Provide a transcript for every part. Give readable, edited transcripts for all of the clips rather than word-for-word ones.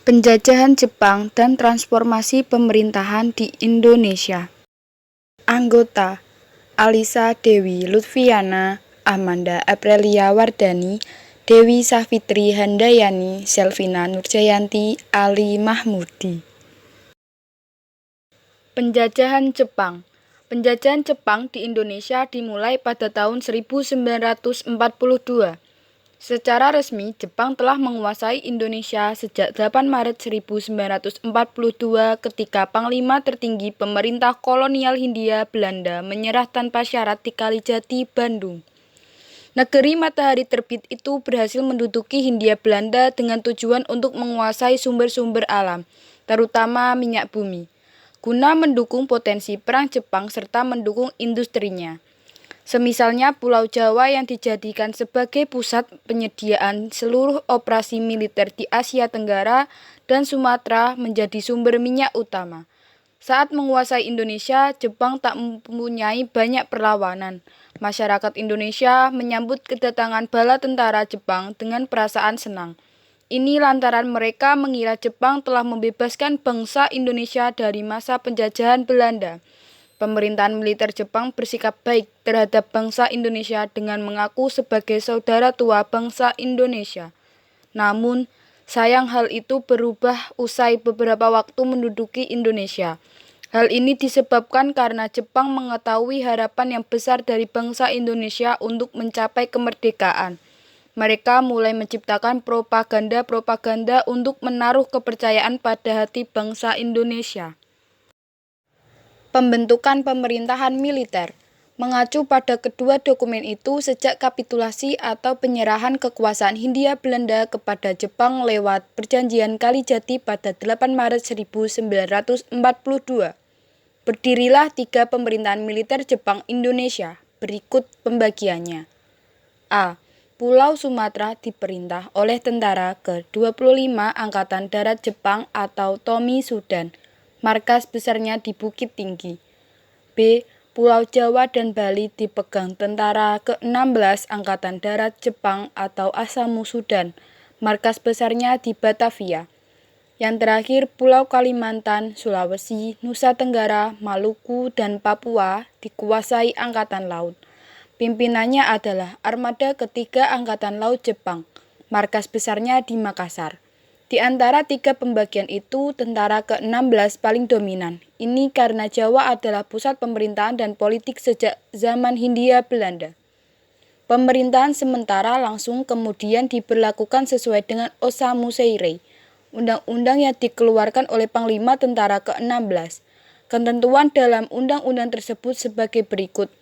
Penjajahan Jepang dan transformasi pemerintahan di Indonesia. Anggota: Alisa Dewi Lutfiana, Amanda Aprilia Wardani, Dewi Savitri Handayani, Selvina Nurjayanti, Ali Mahmudi. Penjajahan Jepang. Penjajahan Jepang di Indonesia dimulai pada tahun 1942. Secara resmi, Jepang telah menguasai Indonesia sejak 8 Maret 1942 ketika Panglima Tertinggi Pemerintah Kolonial Hindia Belanda menyerah tanpa syarat di Kalijati, Bandung. Negeri matahari terbit itu berhasil menduduki Hindia Belanda dengan tujuan untuk menguasai sumber-sumber alam, terutama minyak bumi, guna mendukung potensi perang Jepang serta mendukung industrinya. Semisalnya Pulau Jawa yang dijadikan sebagai pusat penyediaan seluruh operasi militer di Asia Tenggara dan Sumatera menjadi sumber minyak utama. Saat menguasai Indonesia, Jepang tak mempunyai banyak perlawanan. Masyarakat Indonesia menyambut kedatangan bala tentara Jepang dengan perasaan senang. Ini lantaran mereka mengira Jepang telah membebaskan bangsa Indonesia dari masa penjajahan Belanda. Pemerintahan militer Jepang bersikap baik terhadap bangsa Indonesia dengan mengaku sebagai saudara tua bangsa Indonesia. Namun, sayang hal itu berubah usai beberapa waktu menduduki Indonesia. Hal ini disebabkan karena Jepang mengetahui harapan yang besar dari bangsa Indonesia untuk mencapai kemerdekaan. Mereka mulai menciptakan propaganda-propaganda untuk menaruh kepercayaan pada hati bangsa Indonesia. Pembentukan pemerintahan militer. Mengacu pada kedua dokumen itu, sejak kapitulasi atau penyerahan kekuasaan Hindia Belanda kepada Jepang lewat Perjanjian Kalijati pada 8 Maret 1942, berdirilah 3 pemerintahan militer Jepang Indonesia. Berikut pembagiannya. A. Pulau Sumatera diperintah oleh Tentara ke-25 Angkatan Darat Jepang atau Tomi Sudan. Markas besarnya di Bukit Tinggi. B. Pulau Jawa dan Bali dipegang Tentara ke-16 Angkatan Darat Jepang atau Asamu Sudan. Markas besarnya di Batavia. Yang terakhir, Pulau Kalimantan, Sulawesi, Nusa Tenggara, Maluku, dan Papua dikuasai Angkatan Laut. Pimpinannya adalah Armada Ketiga Angkatan Laut Jepang. Markas besarnya di Makassar. Di antara 3 pembagian itu, Tentara ke-16 paling dominan. Ini karena Jawa adalah pusat pemerintahan dan politik sejak zaman Hindia Belanda. Pemerintahan sementara langsung kemudian diberlakukan sesuai dengan Osamu Seirei, undang-undang yang dikeluarkan oleh Panglima Tentara ke-16. Ketentuan dalam undang-undang tersebut sebagai berikut.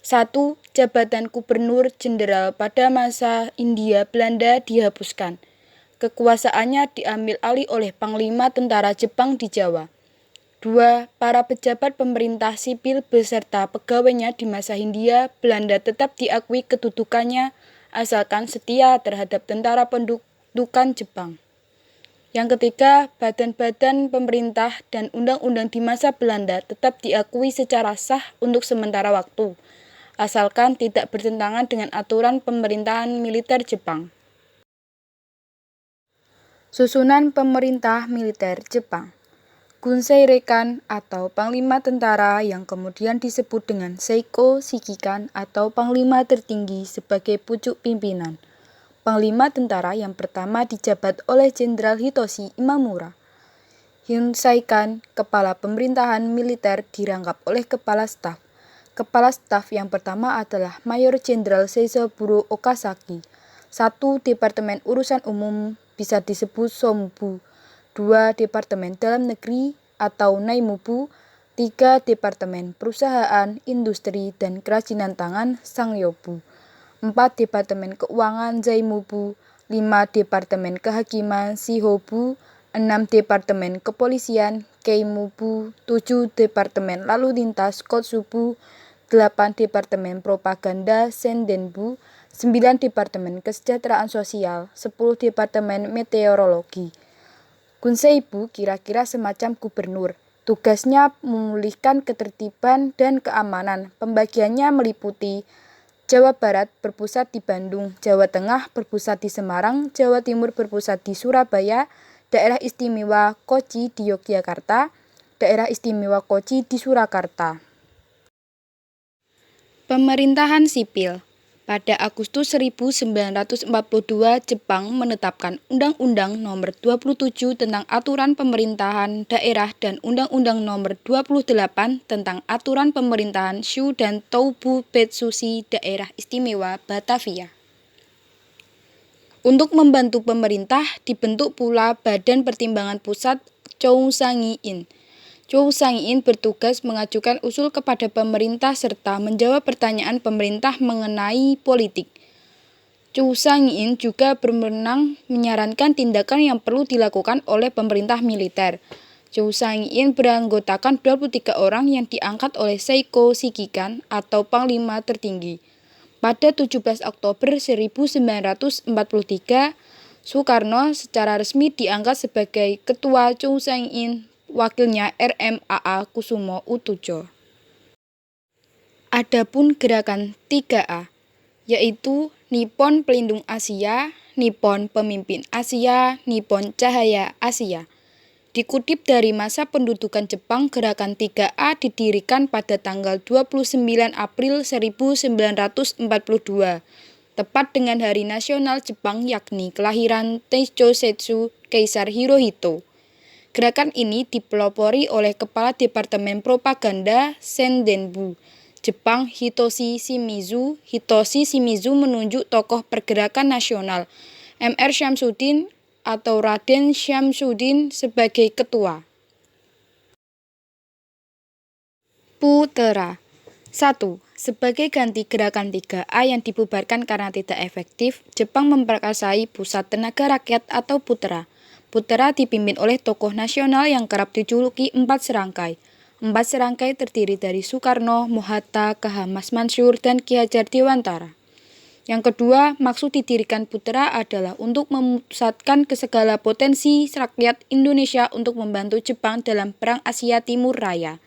1. Jabatan Gubernur Jenderal pada masa Hindia Belanda dihapuskan. Kekuasaannya diambil alih oleh Panglima Tentara Jepang di Jawa. 2. Para pejabat pemerintah sipil beserta pegawainya di masa Hindia Belanda tetap diakui kedudukannya asalkan setia terhadap tentara pendudukan Jepang. Yang ketiga, badan-badan pemerintah dan undang-undang di masa Belanda tetap diakui secara sah untuk sementara waktu, asalkan tidak bertentangan dengan aturan pemerintahan militer Jepang. Susunan pemerintah militer Jepang. Gunsei Rekan atau Panglima Tentara yang kemudian disebut dengan Seiko Shikikan atau Panglima Tertinggi sebagai pucuk pimpinan. Panglima Tentara yang pertama dijabat oleh Jenderal Hitoshi Imamura. Hunsaikan, Kepala Pemerintahan Militer dirangkap oleh Kepala Staf. Kepala Staf yang pertama adalah Mayor Jenderal Seizaburo Okazaki. 1. Departemen Urusan Umum bisa disebut Somubu. 2. Departemen Dalam Negeri atau Naimubu. 3. Departemen Perusahaan, Industri, dan Kerajinan Tangan Sangyobu. 4. Departemen Keuangan Zaimubu. 5. Departemen Kehakiman Shihobu. 6. Departemen Kepolisian Keimubu. 7. Departemen Lalu Lintas Kotsubu. 8. Departemen Propaganda Sendenbu. 9. Departemen Kesejahteraan Sosial. 10. Departemen Meteorologi. Gunseibu kira-kira semacam gubernur. Tugasnya memulihkan ketertiban dan keamanan. Pembagiannya meliputi Jawa Barat berpusat di Bandung, Jawa Tengah berpusat di Semarang, Jawa Timur berpusat di Surabaya, Daerah Istimewa Kochi di Yogyakarta, Daerah Istimewa Kochi di Surakarta. Pemerintahan sipil. Pada Agustus 1942, Jepang menetapkan Undang-Undang Nomor 27 tentang Aturan Pemerintahan Daerah dan Undang-Undang Nomor 28 tentang Aturan Pemerintahan Shu dan Toubou Betsushi Daerah Istimewa Batavia. Untuk membantu pemerintah, dibentuk pula Badan Pertimbangan Pusat Chousangi-in. Chousangi-in bertugas mengajukan usul kepada pemerintah serta menjawab pertanyaan pemerintah mengenai politik. Chousangi-in juga berwenang menyarankan tindakan yang perlu dilakukan oleh pemerintah militer. Chousangi-in beranggotakan 23 orang yang diangkat oleh Seiko Shikikan atau Panglima tertinggi. Pada 17 Oktober 1943, Soekarno secara resmi diangkat sebagai Ketua Chousangi-in, wakilnya RMAA Kusumo Utujo. Adapun gerakan 3A, yaitu Nippon Pelindung Asia, Nippon Pemimpin Asia, Nippon Cahaya Asia. Dikutip dari masa pendudukan Jepang, gerakan 3A didirikan pada tanggal 29 April 1942, tepat dengan Hari Nasional Jepang yakni kelahiran Teishosetsu Kaisar Hirohito. Gerakan ini dipelopori oleh Kepala Departemen Propaganda Sendenbu Jepang Hitoshi Shimizu. Hitoshi Shimizu menunjuk tokoh pergerakan nasional Mr. Syamsuddin atau Raden Syamsuddin sebagai ketua. Putera. 1. Sebagai ganti gerakan 3A yang dibubarkan karena tidak efektif, Jepang memperkasai Pusat Tenaga Rakyat atau Putera. Putera dipimpin oleh tokoh nasional yang kerap dijuluki 4 serangkai. 4 serangkai terdiri dari Soekarno, Mohatta, K.H. Mansur, dan Ki Hajar Dewantara. Yang kedua, maksud didirikan Putera adalah untuk memusatkan ke segala potensi rakyat Indonesia untuk membantu Jepang dalam Perang Asia Timur Raya.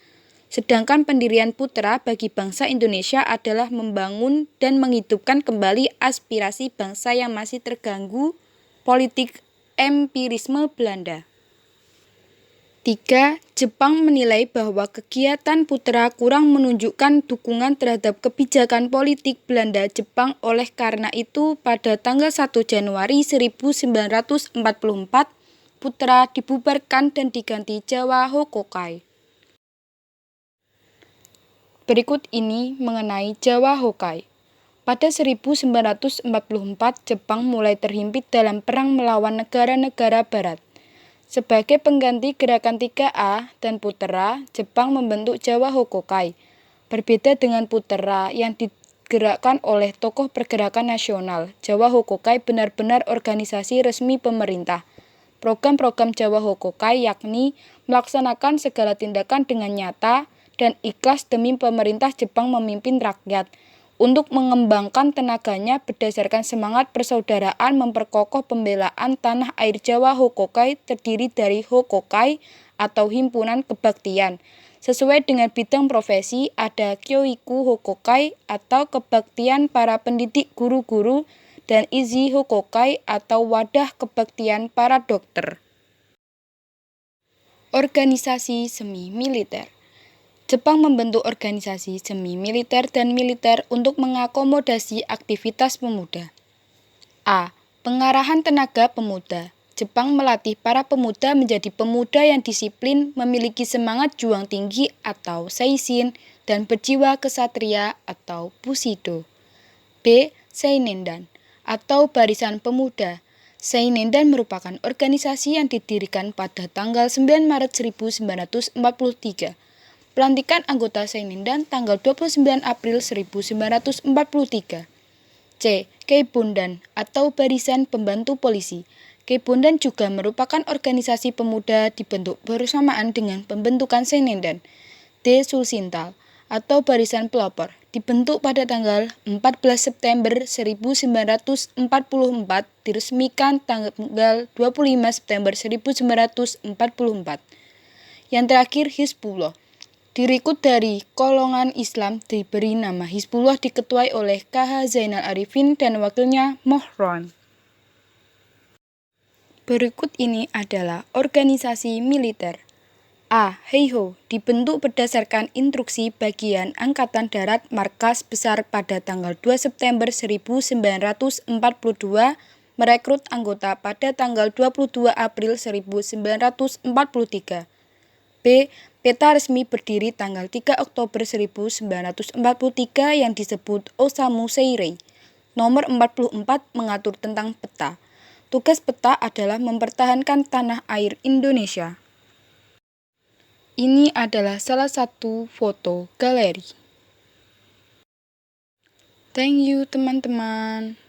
Sedangkan pendirian Putera bagi bangsa Indonesia adalah membangun dan menghidupkan kembali aspirasi bangsa yang masih terganggu politik empirisme Belanda. 3. Jepang menilai bahwa kegiatan Putera kurang menunjukkan dukungan terhadap kebijakan politik Belanda Jepang. Oleh karena itu, pada tanggal 1 Januari 1944, Putera dibubarkan dan diganti Jawa Hokokai. Berikut ini mengenai Jawa Hokai. Pada 1944, Jepang mulai terhimpit dalam perang melawan negara-negara barat. Sebagai pengganti gerakan 3A dan Putera, Jepang membentuk Jawa Hokokai. Berbeda dengan Putera yang digerakkan oleh tokoh pergerakan nasional, Jawa Hokokai benar-benar organisasi resmi pemerintah. Program-program Jawa Hokokai yakni melaksanakan segala tindakan dengan nyata dan ikhlas demi pemerintah Jepang memimpin rakyat, untuk mengembangkan tenaganya berdasarkan semangat persaudaraan memperkokoh pembelaan tanah air Jawa. Hokokai terdiri dari Hokokai atau Himpunan Kebaktian. Sesuai dengan bidang profesi, ada Kyoiku Hokokai atau Kebaktian para pendidik guru-guru dan Izi Hokokai atau Wadah Kebaktian para dokter. Organisasi semi militer. Jepang membentuk organisasi semi militer dan militer untuk mengakomodasi aktivitas pemuda. A. Pengarahan tenaga pemuda. Jepang melatih para pemuda menjadi pemuda yang disiplin, memiliki semangat juang tinggi atau seishin, dan berjiwa kesatria atau bushido. B. Seinendan atau Barisan Pemuda. Seinendan merupakan organisasi yang didirikan pada tanggal 9 Maret 1943. Pelantikan anggota Seinendan tanggal 29 April 1943. C. Keibundan atau Barisan Pembantu Polisi. Keibundan juga merupakan organisasi pemuda dibentuk bersamaan dengan pembentukan Seinendan. D. Sulsintal atau Barisan Pelopor dibentuk pada tanggal 14 September 1944, diresmikan tanggal 25 September 1944. Yang terakhir, Hizbullah. Dirikut dari golongan Islam, diberi nama Hizbullah, diketuai oleh K.H. Zainal Arifin dan wakilnya Mohron. Berikut ini adalah organisasi militer. A. Heiho dibentuk berdasarkan instruksi Bagian Angkatan Darat Markas Besar pada tanggal 2 September 1942, merekrut anggota pada tanggal 22 April 1943. B. Peta resmi berdiri tanggal 3 Oktober 1943 yang disebut Osamu Seirei. Nomor 44 mengatur tentang peta. Tugas peta adalah mempertahankan tanah air Indonesia. Ini adalah salah satu foto galeri. Thank you teman-teman.